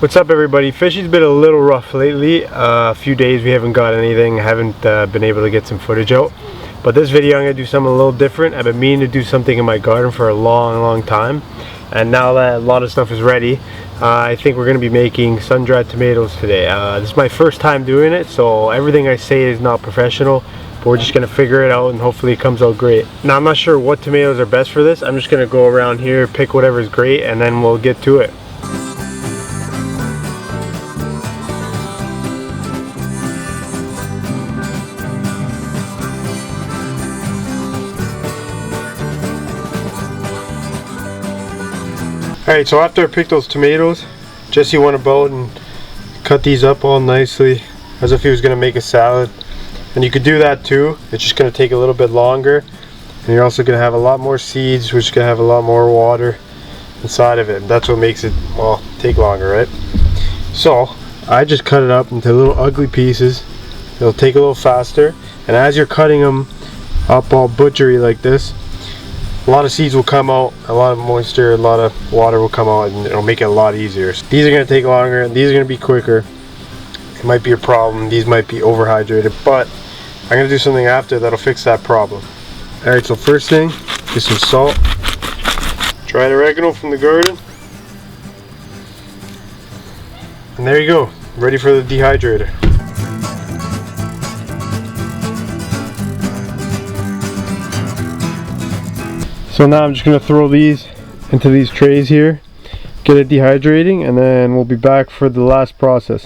What's up everybody? Fishing's been a little rough lately. A few days we haven't got anything, haven't been able to get some footage out. But this video I'm going to do something a little different. I've been meaning to do something in my garden for a long time. And now that a lot of stuff is ready, I think we're going to be making sun-dried tomatoes today. This is my first time doing it, so everything I say is not professional. But we're just going to figure it out and hopefully it comes out great. Now I'm not sure what tomatoes are best for this. I'm just going to go around here, pick whatever's great, and then we'll get to it. Alright, so after I picked those tomatoes, Jesse went about and cut these up all nicely as if he was going to make a salad. And you could do that too, it's just going to take a little bit longer. And you're also going to have a lot more seeds, which is going to have a lot more water inside of it. That's what makes it, well, take longer, right? So, I just cut it up into little ugly pieces. It'll take a little faster. And as you're cutting them up all butchery like this, a lot of seeds will come out, a lot of moisture, a lot of water will come out, and it'll make it a lot easier. So these are going to take longer, and these are going to be quicker. It might be a problem, these might be overhydrated, but I'm going to do something after that'll fix that problem. Alright, so first thing is some salt, dried oregano from the garden, and there you go, ready for the dehydrator. So now I'm just going to throw these into these trays here, get it dehydrating, and then we'll be back for the last process.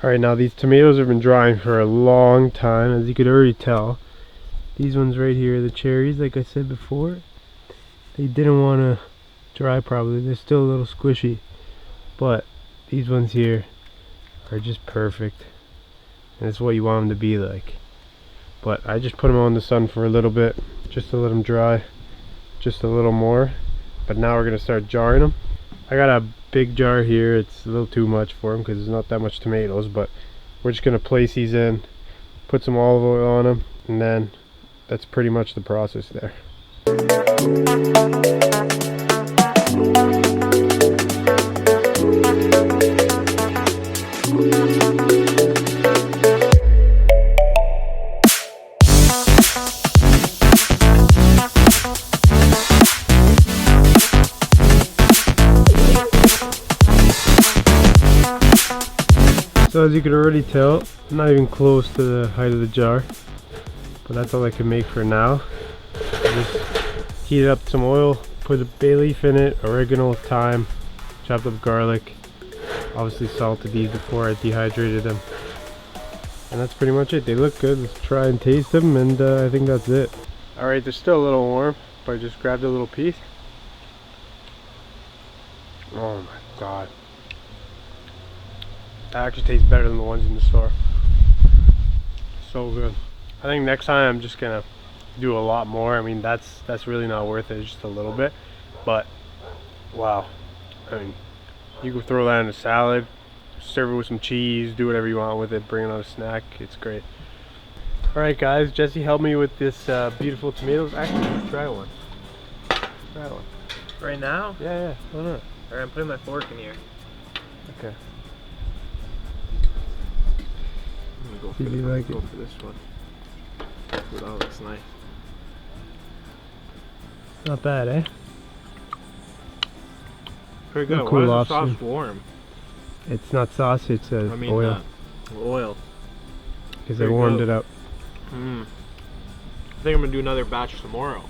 Alright, now these tomatoes have been drying for a long time, as you could already tell. These ones right here, the cherries, like I said before, they didn't want to dry properly. They're still a little squishy. But these ones here are just perfect. And it's what you want them to be like. But I just put them out in the sun for a little bit, just to let them dry just a little more. But now we're going to start jarring them. I got a big jar here. It's a little too much for them because there's not that much tomatoes, but we're just going to place these in, put some olive oil on them, and then that's pretty much the process there. So as you can already tell, I'm not even close to the height of the jar, but that's all I can make for now. I just heated up some oil, put a bay leaf in it, oregano, thyme, chopped up garlic, obviously salted these before I dehydrated them. And that's pretty much it. They look good. Let's try and taste them, and I think that's it. Alright, they're still a little warm, but I just grabbed a little piece. Oh my god. That actually tastes better than the ones in the store. So good. I think next time I'm just gonna do a lot more. I mean, that's really not worth it, just a little bit. But wow, I mean, you can throw that in a salad, serve it with some cheese, do whatever you want with it, bring it on a snack. It's great. Alright guys, Jesse helped me with this beautiful tomatoes. Actually, let's try one. Try one. Right now? Yeah, why not? Alright, I'm putting my fork in here. Okay. Go Did you like it? Go for this one. Ooh, that looks nice. Not bad, eh? Pretty good. Cool. Why is the sauce warm? It's not sauce, it's oil. Oil. Because I warmed it up. I think I'm gonna do another batch tomorrow.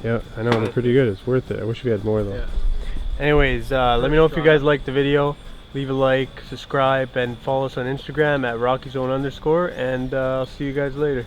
Yeah, I know, they're pretty good. It's worth it. I wish we had more though. Yeah. Anyways, let me know if you guys liked the video. Leave a like, subscribe, and follow us on Instagram at RockyZone_, and I'll see you guys later.